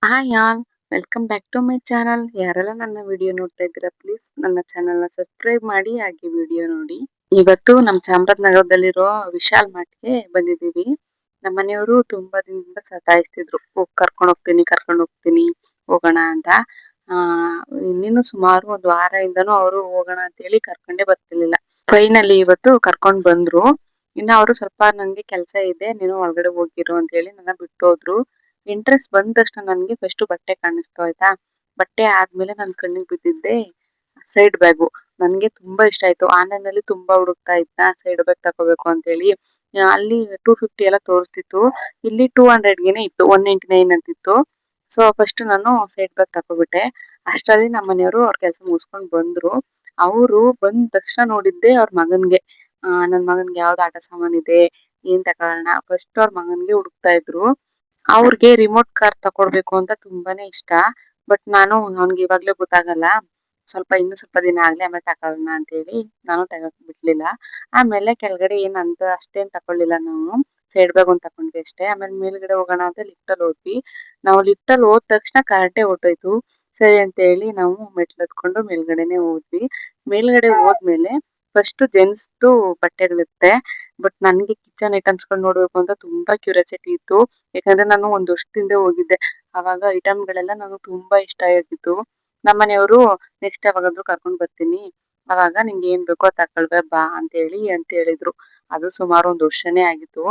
Hi all, welcome back to my channel. ಯಾರೆಲ್ಲ ನನ್ನ video ನೋಡ್ತಾ ಇದ್ದೀರಾ ಪ್ಲೀಸ್ ನನ್ನ ಚಾನಲ್ನ ಸಬ್ಸ್ಕ್ರೈಬ್ ಮಾಡಿ ಹಾಗೆ ವಿಡಿಯೋ ನೋಡಿ. ಇವತ್ತು ನಮ್ಮ ಚಾಮರಾಜನಗರದಲ್ಲಿರೋ ವಿಶಾಲ್ ಮಾರ್ಟ್ಗೆ ಬಂದಿದ್ದೀವಿ. ನಮ್ಮ ಮನೆಯವರು ತುಂಬಾ ದಿನದಿಂದ ಸತಾಯಿಸ್ತಿದ್ರು, ಕರ್ಕೊಂಡು ಹೋಗ್ತೀನಿ ಹೋಗೋಣ ಅಂತ. ಆ ಇನ್ನೇನು ಸುಮಾರು ಒಂದು ವಾರದಿಂದನೂ ಅವರು ಹೋಗೋಣ ಅಂತ ಹೇಳಿ ಕರ್ಕೊಂಡೇ ಬರ್ತಿರ್ಲಿಲ್ಲ. ಫೈನಲಿ ಇವತ್ತು ಕರ್ಕೊಂಡ್ ಬಂದ್ರು. ಇನ್ನ ಅವರು ಸ್ವಲ್ಪ ನಂಗೆ ಕೆಲಸ ಇದೆ, ನೀನು ಒಳಗಡೆ ಹೋಗಿರು ಅಂತ ಹೇಳಿ ನನ್ನ ಬಿಟ್ಟು ಹೋದ್ರು. ಇಂಟ್ರೆಸ್ಟ್ ಬಂದ ತಕ್ಷಣ ನನ್ಗೆ ಫಸ್ಟ್ ಬಟ್ಟೆ ಕಾಣಿಸ್ತು ಆಯ್ತಾ. ಬಟ್ಟೆ ಆದ್ಮೇಲೆ ನನ್ ಕಣ್ಣಿಗೆ ಬಿದ್ದಿದ್ದೆ ಸೈಡ್ ಬ್ಯಾಗು. ನನ್ಗೆ ತುಂಬಾ ಇಷ್ಟ ಆಯ್ತು. ಆನ್ಲೈನ್ ಅಲ್ಲಿ ತುಂಬಾ ಹುಡುಕ್ತಾ ಇದ್ನ ಸೈಡ್ ಬ್ಯಾಗ್ ತಗೋಬೇಕು ಅಂತ ಹೇಳಿ. ಅಲ್ಲಿ 250 ಎಲ್ಲ ತೋರಿಸ್ತಿತ್ತು, ಇಲ್ಲಿ 200 ಇತ್ತು, 199 ಅಂತಿತ್ತು. ಸೊ ಫಸ್ಟ್ ನಾನು ಸೈಡ್ ಬ್ಯಾಗ್ ತಗೋಬಿಟ್ಟೆ. ಅಷ್ಟರಲ್ಲಿ ನಮ್ಮ ಮನೆಯವರು ಅವ್ರ ಕೆಲಸ ಮುಗಿಸ್ಕೊಂಡ್ ಬಂದ್ರು. ಅವರು ಬಂದ ತಕ್ಷಣ ನೋಡಿದ್ದೆ ಅವ್ರ ಮಗನ್ಗೆ. ನನ್ ಮಗನ್ಗೆ ಯಾವ್ದು ಆಟ ಸಾಮಾನ್ ಇದೆ, ಏನ್ ತಗೊಳ್ಳೋಣ, ಫಸ್ಟ್ ಅವ್ರ ಮಗನ್ಗೆ ಹುಡುಕ್ತಾ ಇದ್ರು. ಅವ್ರಿಗೆ ರಿಮೋಟ್ ಕಾರ್ ತಕೊಡ್ಬೇಕು ಅಂತ ತುಂಬಾನೇ ಇಷ್ಟ. ಬಟ್ ನಾನು ಅವ್ನ್ಗೆ ಇವಾಗ್ಲೇ ಗೊತ್ತಾಗಲ್ಲ, ಇನ್ನು ಸ್ವಲ್ಪ ದಿನ ಆಗ್ಲಿ ಆಮೇಲೆ ತಕೊಳ್ಳೋಣ ಅಂತ ಹೇಳಿ ನಾನು ತಗಕ್ ಬಿಡ್ಲಿಲ್ಲ. ಆಮೇಲೆ ಕೆಳಗಡೆ ಏನಂತ ಅಷ್ಟೇನ್ ತಕೊಳ್ಳಿಲ್ಲ ನಾವು, ಸೈಡ್ ಬ್ಯಾಗ್ ಒಂದ್ ತಕೊಂಡ್ವಿ ಅಷ್ಟೇ. ಆಮೇಲೆ ಮೇಲ್ಗಡೆ ಹೋಗೋಣ ಅಂತ ಲಿಫ್ಟ್ ಅಲ್ಲಿ ಹೋದ್ವಿ. ನಾವು ಲಿಫ್ಟ್ ಅಲ್ಲಿ ಹೋದ ತಕ್ಷಣ ಕರೆಂಟೇ ಹೊರ್ಟೋಯ್ತು. ಸರಿ ಅಂತ ಹೇಳಿ ನಾವು ಮೆಟ್ಲು ಹತ್ಕೊಂಡು ಮೇಲ್ಗಡೆನೆ ಹೋದ್ವಿ. ಮೇಲ್ಗಡೆ ಹೋದ್ಮೇಲೆ ಫಸ್ಟ್ ಜೆಂಟ್ಸ್ದು ಬಟ್ಟೆಗಳಿರುತ್ತೆ. ಬಟ್ ನನ್ಗೆ ಕಿಚನ್ ಐಟಮ್ಸ್ ಗಳು ನೋಡ್ಬೇಕು ಅಂತ ತುಂಬಾ ಕ್ಯೂರಿಯಾಸಿಟಿ ಇತ್ತು. ಯಾಕಂದ್ರೆ ನಾನು ಒಂದ್ ವರ್ಷದ ಹೋಗಿದ್ದೆ, ಅವಾಗ ಐಟಮ್ ಗಳೆಲ್ಲ ನನಗೆ ತುಂಬಾ ಇಷ್ಟ ಆಗಿತ್ತು. ನಮ್ಮನೆಯವರು ನೆಕ್ಸ್ಟ್ ಯಾವಾಗಾದ್ರೂ ಕರ್ಕೊಂಡ್ ಬರ್ತೀನಿ, ಅವಾಗ ನಿಂಗೆ ಏನ್ ಬೇಕೋ ತಕೊಳ್ಬೆ ಬಾ ಅಂತ ಹೇಳಿದ್ರು. ಅದು ಸುಮಾರು ಒಂದ್ ವರ್ಷನೇ ಆಗಿತ್ತು.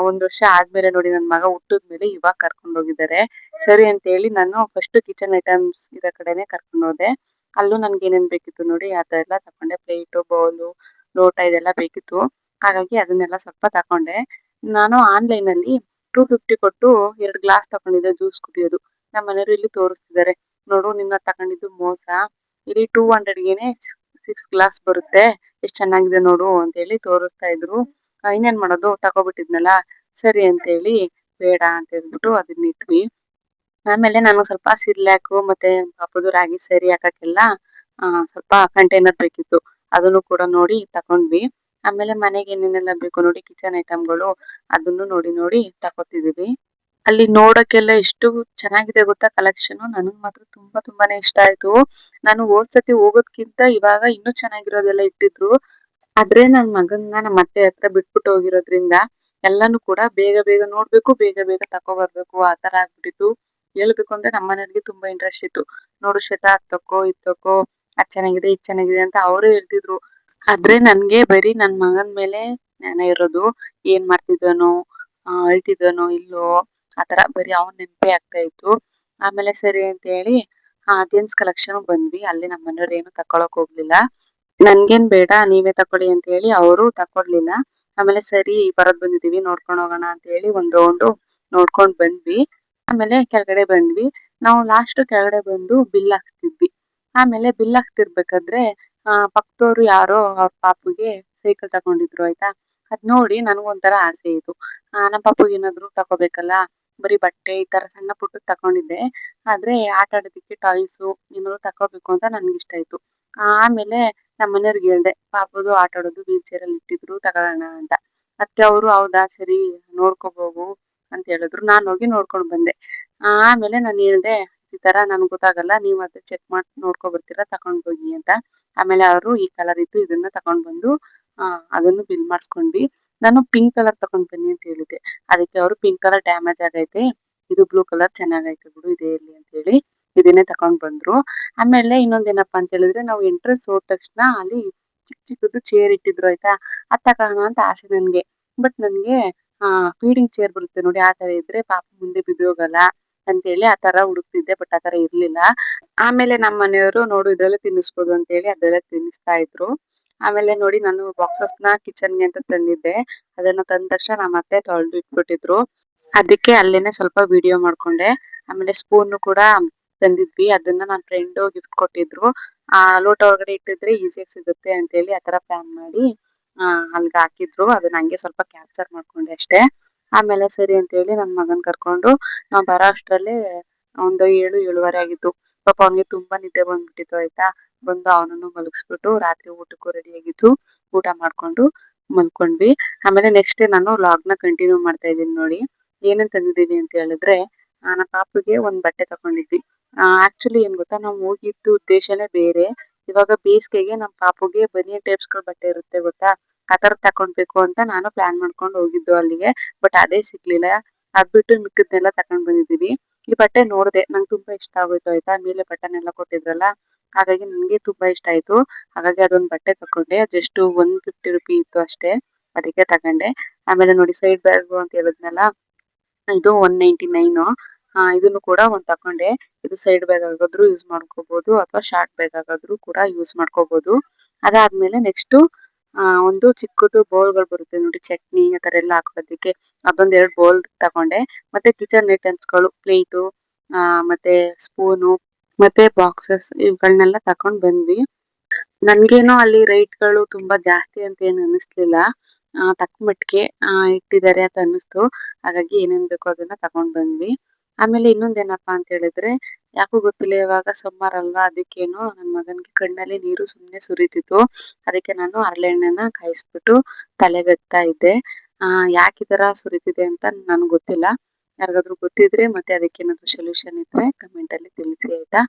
ಒಂದ್ ವರ್ಷ ಆದ್ಮೇಲೆ ನೋಡಿ ನನ್ ಮಗ ಹುಟ್ಟಿದ್ಮೇಲೆ ಇವಾಗ ಕರ್ಕೊಂಡ್ ಹೋಗಿದ್ದಾರೆ. ಸರಿ ಅಂತ ಹೇಳಿ ನಾನು ಫಸ್ಟ್ ಕಿಚನ್ ಐಟಮ್ಸ್ ಇರೋ ಕಡೆನೆ ಕರ್ಕೊಂಡ್ ಹೋದೆ. ಅಲ್ಲೂ ನನ್ಗೆ ಏನೇನ್ ಬೇಕಿತ್ತು ನೋಡಿ ಅದೆಲ್ಲ ತಕೊಂಡೆ. ಪ್ಲೇಟು, ಬೌಲು, ಲೋಟ ಇದೆಲ್ಲ ಬೇಕಿತ್ತು. ಹಾಗಾಗಿ ಅದನ್ನೆಲ್ಲ ಸ್ವಲ್ಪ ತಕೊಂಡೆ. ನಾನು ಆನ್ಲೈನ್ ಅಲ್ಲಿ 250 ಕೊಟ್ಟು 2 ಗ್ಲಾಸ್ ತಕೊಂಡಿದ್ದೆ ಜ್ಯೂಸ್ ಕುಡಿಯೋದು. ನಮ್ಮ ಮನೆಯವರು ಇಲ್ಲಿ ತೋರಿಸ್ತಿದ್ದಾರೆ, ನೋಡು ನಿನ್ನ ತಕೊಂಡಿದ್ದು ಮೋಸ, ಇಲ್ಲಿ 200ಗೆನೆ 6 ಗ್ಲಾಸ್ ಬರುತ್ತೆ, ಎಷ್ಟ್ ಚೆನ್ನಾಗಿದೆ ನೋಡು ಅಂತ ಹೇಳಿ ತೋರಿಸ್ತಾ ಇದ್ರು. ಇನ್ನೇನ್ ಮಾಡೋದು, ತಗೋಬಿಟ್ಟಿದ್ನಲ್ಲ, ಸರಿ ಅಂತ ಹೇಳಿ ಬೇಡ ಅಂತ ಹೇಳ್ಬಿಟ್ಟು ಅದನ್ನ ಇಟ್ವಿ. ಆಮೇಲೆ ನಾನು ಸ್ವಲ್ಪ ಸಿರ್ಲಾಕು ಮತ್ತೆ ಪಾಪದು ರಾಗಿ ಸೇರಿ ಹಾಕಕ್ಕೆಲ್ಲ ಸ್ವಲ್ಪ ಕಂಟೈನರ್ ಬೇಕಿತ್ತು, ಅದನ್ನು ಕೂಡ ನೋಡಿ ತಕೊಂಡ್ವಿ. ಆಮೇಲೆ ಮನೆಗೆ ಏನೇನೆಲ್ಲ ಬೇಕು ನೋಡಿ ಕಿಚನ್ ಐಟಮ್ಗಳು, ಅದನ್ನು ನೋಡಿ ತಕೊತಿದೀವಿ. ಅಲ್ಲಿ ನೋಡಕ್ಕೆಲ್ಲ ಎಷ್ಟು ಚೆನ್ನಾಗಿದೆ ಗೊತ್ತಾ ಕಲೆಕ್ಷನ್. ನನಗ್ ಮಾತ್ರ ತುಂಬಾನೇ ಇಷ್ಟ ಆಯ್ತು. ನಾನು ಹೋದ್ಸತಿ ಹೋಗೋದ್ಕಿಂತ ಇವಾಗ ಇನ್ನೂ ಚೆನ್ನಾಗಿರೋದೆಲ್ಲ ಇಟ್ಟಿದ್ರು. ಆದ್ರೆ ನನ್ ಮಗನ್ನ ನಮ್ಮ ಅತ್ತೆ ಹತ್ರ ಬಿಟ್ಬಿಟ್ಟು ಹೋಗಿರೋದ್ರಿಂದ ಎಲ್ಲಾನು ಕೂಡ ಬೇಗ ಬೇಗ ನೋಡ್ಬೇಕು, ಬೇಗ ಬೇಗ ತಕೊ ಬರ್ಬೇಕು, ಆತರ ಆಗ್ಬಿಟ್ಟಿತ್ತು. ಹೇಳ್ಬೇಕು ಅಂದ್ರೆ ನಮ್ಮ ಮನೆಯವ್ರಿಗೆ ತುಂಬಾ ಇಂಟ್ರೆಸ್ಟ್ ಇತ್ತು. ನೋಡು ಶ್ವೇತಾ ಅದ್ ತಕೋ, ಇದ್ ತಕೋ, ಅದ್ ಚೆನ್ನಾಗಿದೆ, ಇದ್ ಚೆನ್ನಾಗಿದೆ ಅಂತ ಅವರೇ ಹೇಳ್ತಿದ್ರು. ಆದ್ರೆ ನನ್ಗೆ ಬರೀ ನನ್ ಮಗನ್ ಮೇಲೆ ಜ್ಞಾನ ಇರೋದು. ಏನ್ ಮಾಡ್ತಿದ್ದಾನೋ, ಅಳ್ತಿದ್ದಾನೋ ಇಲ್ಲೋ, ಆತರ ಬರೀ ಅವನ್ ನೆನಪೇ ಆಗ್ತಾ ಇತ್ತು. ಆಮೇಲೆ ಸರಿ ಅಂತ ಹೇಳಿ ಜೆಂಟ್ಸ್ ಕಲೆಕ್ಷನ್ ಬಂದ್ವಿ. ಅಲ್ಲಿ ನಮ್ಮ ಮನೆಯವ್ರು ಏನು ತಕೊಳಕ್ ಹೋಗ್ಲಿಲ್ಲ. ನನ್ಗೇನ್ ಬೇಡ ನೀವೇ ತಕೊಳ್ಳಿ ಅಂತ ಹೇಳಿ ಅವರು ತಕೊಡ್ಲಿಲ್ಲ. ಆಮೇಲೆ ಸರಿ ಬರೋದ್ ಬಂದಿದೀವಿ ನೋಡ್ಕೊಂಡ್ ಹೋಗೋಣ ಅಂತ ಹೇಳಿ ಒಂದ್ ರೌಂಡ್ ನೋಡ್ಕೊಂಡ್ ಬಂದ್ವಿ. ಆಮೇಲೆ ಕೆಳಗಡೆ ಬಂದ್ವಿ. ನಾವು ಲಾಸ್ಟ್ ಕೆಳಗಡೆ ಬಂದು ಬಿಲ್ ಹಾಕ್ತಿದ್ವಿ. ಆಮೇಲೆ ಬಿಲ್ ಹಾಕ್ತಿರ್ಬೇಕಾದ್ರೆ ಪಕ್ಕದವ್ರು ಯಾರೋ ಅವ್ರ ಪಾಪುಗೆ ಸೈಕಲ್ ತಕೊಂಡಿದ್ರು ಆಯ್ತಾ. ಅದ್ ನೋಡಿ ನನಗೊಂಥರ ಆಸೆ ಇತ್ತು, ನಮ್ ಪಾಪುಗೆ ಏನಾದ್ರು ತಕೋಬೇಕಲ್ಲ, ಬರೀ ಬಟ್ಟೆ ಈ ತರ ಸಣ್ಣ ಪುಟ್ಟ ತಕೊಂಡಿದ್ದೆ. ಆದ್ರೆ ಆಟ ಆಡೋದಿಕ್ಕೆ ಟಾಯ್ಸು ಏನಾದ್ರು ತಕೋಬೇಕು ಅಂತ ನನ್ಗೆ ಇಷ್ಟ ಆಯ್ತು. ಆಮೇಲೆ ನಮ್ಮ ಮನೆಯವ್ರಿಗೆ ಹೇಳ್ದೆ, ಪಾಪುದು ಆಟ ಆಡೋದು ವೀಲ್ ಚೇರ್ ಅಲ್ಲಿ ಇಟ್ಟಿದ್ರು ತಗೊಳ್ಳೋಣ ಅಂತ. ಅದಕ್ಕೆ ಅವರು ಹೌದಾ ಸರಿ ನೋಡ್ಕೊಂಡ್ ಹೋಗು ಅಂತ ಹೇಳಿದ್ರು. ನಾನ್ ಹೋಗಿ ನೋಡ್ಕೊಂಡ್ ಬಂದೆ. ಆಮೇಲೆ ನಾನು ಹೇಳ್ದೆ, ಈ ತರ ನನ್ಗೆ ಗೊತ್ತಾಗಲ್ಲ, ನೀವ್ ಮತ್ತೆ ಚೆಕ್ ಮಾಡಿ ನೋಡ್ಕೊಂಡ್ ಬರ್ತೀರಾ, ತಕೊಂಡ್ ಹೋಗಿ ಅಂತ. ಆಮೇಲೆ ಅವರು ಈ ಕಲರ್ ಇತ್ತು ಇದನ್ನ ತಕೊಂಡ್ ಬಂದು ಅದನ್ನು ಬಿಲ್ ಮಾಡಿಸ್ಕೊಂಡ್ವಿ. ನಾನು ಪಿಂಕ್ ಕಲರ್ ತಕೊಂಡ್ ಬನ್ನಿ ಅಂತ ಹೇಳಿದ್ದೆ. ಅದಕ್ಕೆ ಅವರು ಪಿಂಕ್ ಕಲರ್ ಡ್ಯಾಮೇಜ್ ಆಗೈತೆ, ಇದು ಬ್ಲೂ ಕಲರ್ ಚೆನ್ನಾಗೈತೆ ಬಿಡು, ಇದೇ ಇರ್ಲಿ ಅಂತ ಹೇಳಿ ಇದನ್ನೇ ತಕೊಂಡ್ ಬಂದ್ರು. ಆಮೇಲೆ ಇನ್ನೊಂದೇನಪ್ಪಾ ಅಂತ ಹೇಳಿದ್ರೆ, ನಾವು ಎಂಟ್ರೆನ್ಸ್ ಹೋದ ತಕ್ಷಣ ಅಲ್ಲಿ ಚಿಕ್ಕದು ಚೇರ್ ಇಟ್ಟಿದ್ರು ಆಯ್ತಾ. ಅದ್ ತಕೊಳ್ಳೋಣ ಅಂತ ಆಸೆ ನನ್ಗೆ. ಬಟ್ ನನ್ಗೆ ಫೀಡಿಂಗ್ ಚೇರ್ ಬರುತ್ತೆ ನೋಡಿ, ಆ ತರ ಇದ್ರೆ ಪಾಪ ಮುಂದೆ ಬಿದ್ದೋಗಲ್ಲ ಅಂತ ಹೇಳಿ ಆ ತರ ಹುಡುಕ್ತಿದ್ದೆ. ಬಟ್ ಆ ತರ ಇರ್ಲಿಲ್ಲ. ಆಮೇಲೆ ನಮ್ಮ ಮನೆಯವರು ನೋಡು ಇದ್ರಲ್ಲೇ ತಿನ್ನಿಸ್ಬೋದು ಅಂತ ಹೇಳಿ ಅದೆಲ್ಲ ತಿನ್ನಿಸ್ತಾ ಇದ್ರು. ಆಮೇಲೆ ನೋಡಿ ನಾನು ಬಾಕ್ಸಸ್ ನ ಕಿಚನ್ಗೆ ಅಂತ ತಂದಿದ್ದೆ. ಅದನ್ನ ತಂದ ತಕ್ಷಣ ನಮ್ಮ ಅತ್ತೆ ತೊಳೆದು ಇಟ್ಬಿಟ್ಟಿದ್ರು. ಅದಕ್ಕೆ ಅಲ್ಲೇನೆ ಸ್ವಲ್ಪ ವಿಡಿಯೋ ಮಾಡ್ಕೊಂಡೆ. ಆಮೇಲೆ ಸ್ಪೂನ್ ಕೂಡ ತಂದಿದ್ವಿ, ಅದನ್ನ ನನ್ನ ಫ್ರೆಂಡ್ ಗಿಫ್ಟ್ ಕೊಟ್ಟಿದ್ರು. ಲೋಟ ಒಳಗಡೆ ಇಟ್ಟಿದ್ರೆ ಈಸಿಯಾಗಿ ಸಿಗುತ್ತೆ ಅಂತ ಹೇಳಿ ಆತರ ಪ್ಲಾನ್ ಮಾಡಿ ಅಲ್ಗೆ ಹಾಕಿದ್ರು. ಅದನ್ನ ಹಂಗೆ ಸ್ವಲ್ಪ ಕ್ಯಾಪ್ಚರ್ ಮಾಡ್ಕೊಂಡೆ ಅಷ್ಟೇ. ಆಮೇಲೆ ಸರಿ ಅಂತ ಹೇಳಿ ನನ್ ಮಗನ್ ಕರ್ಕೊಂಡು ನಾವ್ ಬರೋ ಅಷ್ಟ್ರಲ್ಲೇ ಒಂದು 7-7:30 ಆಗಿತ್ತು. ಪಾಪ ಅವ್ನಿಗೆ ತುಂಬಾ ನಿದ್ದೆ ಬಂದ್ಬಿಟ್ಟಿತ್ತು ಆಯ್ತಾ. ಬಂದು ಅವನನ್ನು ಮಲಗಿಸ್ಬಿಟ್ಟು ರಾತ್ರಿ ಊಟಕ್ಕೂ ರೆಡಿ ಆಗಿತ್ತು, ಊಟ ಮಾಡ್ಕೊಂಡು ಮಲ್ಕೊಂಡ್ವಿ. ಆಮೇಲೆ ನೆಕ್ಸ್ಟ್ ಡೇ ನಾನು ವ್ಲಾಗ್ ನ ಕಂಟಿನ್ಯೂ ಮಾಡ್ತಾ ಇದ್ದೀನಿ ನೋಡಿ. ಏನೇನ್ ತಂದಿದ್ದೀವಿ ಅಂತ ಹೇಳಿದ್ರೆ, ನಮ್ಮ ಪಾಪುಗೆ ಒಂದ್ ಬಟ್ಟೆ ತಕೊಂಡಿದ್ವಿ. ಆಕ್ಚುಲಿ ಏನ್ ಗೊತ್ತಾ, ನಾವು ಹೋಗಿದ್ದು ಉದ್ದೇಶನೇ ಬೇರೆ. ಇವಾಗ ಬೇಸಿಗೆಗೆ ನಮ್ಮ ಪಾಪುಗೆ ಬನಿಯನ್ ಟೈಪ್ಸ್ ಗಳು ಬಟ್ಟೆ ಇರುತ್ತೆ ಗೊತ್ತಾ, ಆತರ ತಕೊಂಡ್ಬೇಕು ಅಂತ ನಾನು ಪ್ಲಾನ್ ಮಾಡ್ಕೊಂಡು ಹೋಗಿದ್ದು ಅಲ್ಲಿಗೆ. ಬಟ್ ಅದೇ ಸಿಗ್ಲಿಲ್ಲ. ಅದ್ಬಿಟ್ಟು ಮಿಕ್ಕದ್ನೆಲ್ಲ ತಕೊಂಡ್ ಬಂದಿದೀವಿ. ಈ ಬಟ್ಟೆ ನೋಡ್ದೆ, ನಂಗೆ ತುಂಬಾ ಇಷ್ಟ ಆಗೋಯ್ತು ಆಯ್ತಾ. ಮೇಲೆ ಬಟನ್ ಎಲ್ಲ ಕೊಟ್ಟಿದ್ರಲ್ಲ, ಹಾಗಾಗಿ ನನ್ಗೆ ತುಂಬಾ ಇಷ್ಟ ಆಯ್ತು. ಹಾಗಾಗಿ ಅದೊಂದ್ ಬಟ್ಟೆ ತಕೊಂಡೆ. ಜಸ್ಟ್ 150 ರೂಪಿ ಇತ್ತು ಅಷ್ಟೇ, ಅದಕ್ಕೆ ತಗೊಂಡೆ. ಆಮೇಲೆ ನೋಡಿ, ಸೈಡ್ ಬ್ಯಾಗ್ ಅಂತ ಹೇಳಿದ್ನಲ್ಲ, ಇದು 199. ಇದನ್ನು ಕೂಡ ಒಂದ್ ತಕೊಂಡೆ. ಇದು ಸೈಡ್ ಬ್ಯಾಗ್ ಆಗಾದ್ರು ಯೂಸ್ ಮಾಡ್ಕೋಬಹುದು, ಅಥವಾ ಶಾರ್ಟ್ ಬ್ಯಾಗ್ ಆಗಾದ್ರು ಕೂಡ ಯೂಸ್ ಮಾಡ್ಕೋಬಹುದು. ಅದಾದ್ಮೇಲೆ ನೆಕ್ಸ್ಟ್ ಒಂದು ಚಿಕ್ಕದು ಬೌಲ್ಗಳು ಬರುತ್ತೆ ನೋಡಿ, ಚಟ್ನಿ ಆತರ ಎಲ್ಲ ಹಾಕೋದಕ್ಕೆ, ಅದೊಂದ್ 2 ಬೌಲ್ ತಕೊಂಡೆ. ಮತ್ತೆ ಕಿಚನ್ ಐಟಮ್ಸ್ ಗಳು, ಪ್ಲೇಟು, ಮತ್ತೆ ಸ್ಪೂನು, ಮತ್ತೆ ಬಾಕ್ಸಸ್, ಇವುಗಳನ್ನೆಲ್ಲ ತಕೊಂಡ್ ಬಂದ್ವಿ. ನನ್ಗೇನೋ ಅಲ್ಲಿ ರೇಟ್ ಗಳು ತುಂಬಾ ಜಾಸ್ತಿ ಅಂತ ಏನು ಅನಿಸ್ಲಿಲ್ಲ. ತಕ್ಕ ಮಟ್ಟಿಗೆ ಇಟ್ಟಿದ್ದಾರೆ ಅಂತ ಅನ್ನಿಸ್ತು. ಹಾಗಾಗಿ ಏನೇನ್ ಬೇಕೋ ಅದನ್ನ ತಗೊಂಡ್ ಬಂದ್ವಿ. ಆಮೇಲೆ ಇನ್ನೊಂದೇನಪ್ಪಾ ಅಂತ ಹೇಳಿದ್ರೆ, ಯಾಕೋ ಗೊತ್ತಿಲ್ಲ, ಇವಾಗ ಸಮ್ಮರ್ ಅಲ್ವಾ, ಅದಕ್ಕೇನೋ ನನ್ ಮಗನ್ಗೆ ಕಣ್ಣಲ್ಲಿ ನೀರು ಸುಮ್ನೆ ಸುರಿತಿತ್ತು. ಅದಕ್ಕೆ ನಾನು ಹರಳೆಣ್ಣೆನ ಕಾಯಿಸ್ಬಿಟ್ಟು ತಲೆಗೆ ಹಚ್ತಾ ಇದ್ದೆ. ಯಾಕೆ ಈ ತರ ಸುರಿತಿದೆ ಅಂತ ನನ್ಗೆ ಗೊತ್ತಿಲ್ಲ. ಯಾರಿಗಾದ್ರೂ ಗೊತ್ತಿದ್ರೆ ಮತ್ತೆ ಅದಕ್ಕೇನಾದ್ರು ಸೊಲ್ಯೂಷನ್ ಇದ್ರೆ ಕಮೆಂಟ್ ಅಲ್ಲಿ ತಿಳಿಸಿ ಆಯ್ತಾ.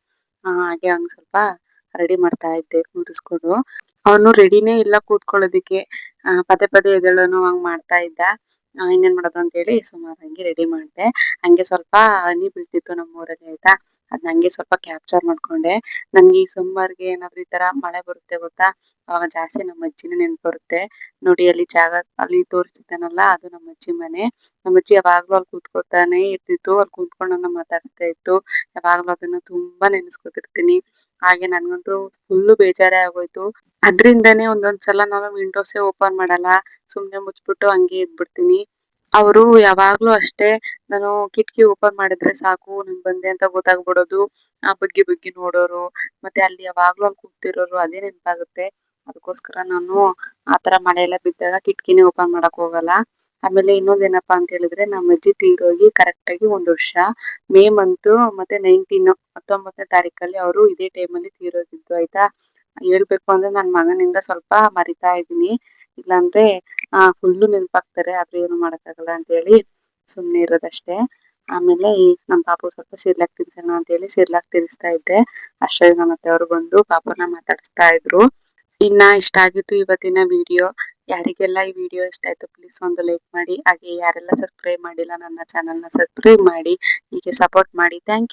ಹಾಗೆ ಅವ್ನ್ ಸ್ವಲ್ಪ ರೆಡಿ ಮಾಡ್ತಾ ಇದ್ದೆ ಕೂರಿಸ್ಕೊಂಡು. ಅವನು ರೆಡಿನೇ ಇಲ್ಲ ಕೂತ್ಕೊಳ್ಳೋದಿಕ್ಕೆ, ಪದೇ ಪದೇ ಎದ್ದೇಳೋನು ಹಂಗ್ ಮಾಡ್ತಾ ಇದ್ದ. ಇನ್ನೇನ್ ಮಾಡೋದು ಅಂತ ಹೇಳಿ ಸುಮಾರು ಹಂಗೆ ರೆಡಿ ಮಾಡ್ದೆ. ಹಂಗೆ ಸ್ವಲ್ಪ ಹನಿ ಬೀಳ್ತಿತ್ತು ನಮ್ಮೂರಲ್ಲಿ ಆಯ್ತಾ, ಅದ್ನ ಹಂಗೆ ಸ್ವಲ್ಪ ಕ್ಯಾಪ್ಚರ್ ಮಾಡ್ಕೊಂಡೆ. ನನ್ಗೆ ಈ ಸಮ್ಮರ್ಗೆ ಏನಾದ್ರು ಈ ತರ ಮಳೆ ಬರುತ್ತೆ ಗೊತ್ತಾ, ಅವಾಗ ಜಾಸ್ತಿ ನಮ್ಮ ಅಜ್ಜಿನೇ ನೆನ್ಪು ಬರುತ್ತೆ. ನೋಡಿ ಅಲ್ಲಿ ಜಾಗ ಅಲ್ಲಿ ತೋರಿಸ್ತಿದ್ದಾನಲ್ಲ, ಅದು ನಮ್ಮ ಅಜ್ಜಿ ಮನೆ. ನಮ್ಮ ಅಜ್ಜಿ ಯಾವಾಗ್ಲೂ ಅಲ್ಲಿ ಕೂತ್ಕೊತಾನೆ ಇರ್ತಿತ್ತು. ಅಲ್ಲಿ ಕೂತ್ಕೊಂಡು ನನ್ನ ಮಾತಾಡ್ತಾ ಇತ್ತು. ಯಾವಾಗ್ಲೂ ಅದನ್ನ ತುಂಬಾ ನೆನೆಸ್ಕೊತಿರ್ತೀನಿ. ಹಾಗೆ ನನ್ಗಂತೂ ಫುಲ್ಲು ಬೇಜಾರೇ ಆಗೋಯ್ತು. ಅದ್ರಿಂದಾನೇ ಒಂದೊಂದ್ಸಲ ನಾನು ವಿಂಡೋಸೇ ಓಪನ್ ಮಾಡಲ್ಲ, ಸುಮ್ನೆ ಮುಚ್ಬಿಟ್ಟು ಹಂಗೆ ಇದ್ಬಿಡ್ತೀನಿ. ಅವರು ಯಾವಾಗ್ಲೂ ಅಷ್ಟೇ, ನಾನು ಕಿಟಕಿ ಓಪನ್ ಮಾಡಿದ್ರೆ ಸಾಕು, ನನ್ ಬಂದೆ ಅಂತ ಗೊತ್ತಾಗ್ಬಿಡೋದು. ಬಗ್ಗಿ ಬಗ್ಗಿ ನೋಡೋರು, ಮತ್ತೆ ಅಲ್ಲಿ ಯಾವಾಗ್ಲೂ ಅಲ್ಲಿ ಕೂತಿರೋರು, ಅದೇ ನೆನಪಾಗುತ್ತೆ. ಅದಕ್ಕೋಸ್ಕರ ನಾನು ಆತರ ಮಳೆ ಎಲ್ಲ ಬಿದ್ದಾಗ ಕಿಟಕಿನೇ ಓಪನ್ ಮಾಡಕ್ ಹೋಗಲ್ಲ. ಆಮೇಲೆ ಇನ್ನೊಂದೇನಪ್ಪಾ ಅಂತ ಹೇಳಿದ್ರೆ, ನಮ್ಮ ಅಜ್ಜಿ ತೀರೋಗಿ ಕರೆಕ್ಟ್ ಆಗಿ 1 ವರ್ಷ. ಮೇ ಮಂತ್ ಮತ್ತೆ 19ನೇ ತಾರೀಕಲ್ಲಿ ಅವರು ಇದೇ ಟೈಮ್ ಅಲ್ಲಿ ತೀರೋಗಿದ್ದು ಆಯ್ತಾ. ಹೇಳ್ಬೇಕು ಅಂದ್ರೆ ನನ್ ಮಗನಿಂದ ಸ್ವಲ್ಪ ಮರಿತಾ ಇದೀನಿ, ಇಲ್ಲಾಂದ್ರೆ ಫುಲ್ಲು ನೆನಪಾಗ್ತಾರೆ. ಆದ್ರೆ ಏನು ಮಾಡಕ್ಕಾಗಲ್ಲ ಅಂತ ಹೇಳಿ ಸುಮ್ನೆ ಇರೋದಷ್ಟೇ. ಆಮೇಲೆ ನಮ್ ಪಾಪು ಸ್ವಲ್ಪ ಸಿರ್ಲಾಕ್ ತಿನ್ಸೋಣ ಅಂತ ಹೇಳಿ ಸಿರ್ಲಾಕ್ ತಿನ್ನಿಸ್ತಾ ಇದ್ದೆ. ಅಷ್ಟರಲ್ಲಿ ನಮ್ಮ ಅತ್ತೆಯವರು ಬಂದು ಪಾಪನ ಮಾತಾಡಿಸ್ತಾ ಇದ್ರು. ಇಷ್ಟ ಆಗಿತ್ತು ಇವತ್ತಿನ ವಿಡಿಯೋ. ಯಾರಿಗೆಲ್ಲ ಈ ವಿಡಿಯೋ ಇಷ್ಟ ಆಯ್ತು ಪ್ಲೀಸ್ ಒಂದು ಲೈಕ್ ಮಾಡಿ. ಹಾಗೆ ಯಾರೆಲ್ಲ ಸಬ್ಸ್ಕ್ರೈಬ್ ಮಾಡಿಲ್ಲ ನನ್ನ ಚಾನೆಲ್ ನ ಸಬ್ಸ್ಕ್ರೈಬ್ ಮಾಡಿ, ಹೀಗೆ ಸಪೋರ್ಟ್ ಮಾಡಿ. Thank you.